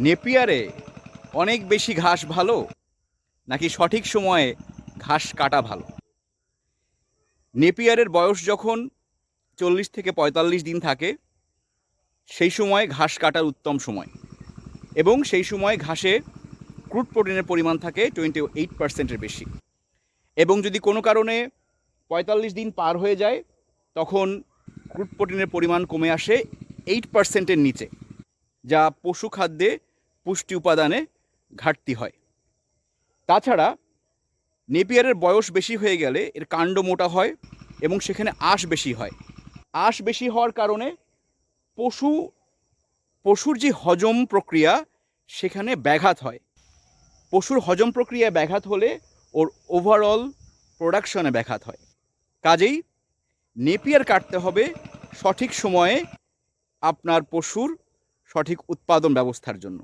নেপিয়ারে অনেক বেশি ঘাস ভালো নাকি সঠিক সময়ে ঘাস কাটা ভালো? নেপিয়ারের বয়স যখন 40 থেকে 45 দিন থাকে সেই সময় ঘাস কাটার উত্তম সময়, এবং সেই সময় ঘাসে ক্রুড প্রোটিনের পরিমাণ থাকে 28%-এর বেশি। এবং যদি কোনো কারণে 45 দিন পার হয়ে যায় তখন ক্রুড প্রোটিনের পরিমাণ কমে আসে 8%-এর নিচে, যা পশু খাদ্যে পুষ্টি উপাদানে ঘাটতি হয়। তাছাড়া নেপিয়ারের বয়স বেশি হয়ে গেলে এর কাণ্ড মোটা হয় এবং সেখানে আঁশ বেশি হয়। আঁশ বেশি হওয়ার কারণে পশুর যে হজম প্রক্রিয়া সেখানে ব্যাঘাত হয়। পশুর হজম প্রক্রিয়ায় ব্যাঘাত হলে ওর ওভারঅল প্রোডাকশনে ব্যাঘাত হয়। কাজেই নেপিয়ার কাটতে হবে সঠিক সময়ে আপনার পশুর সঠিক উৎপাদন ব্যবস্থার জন্য।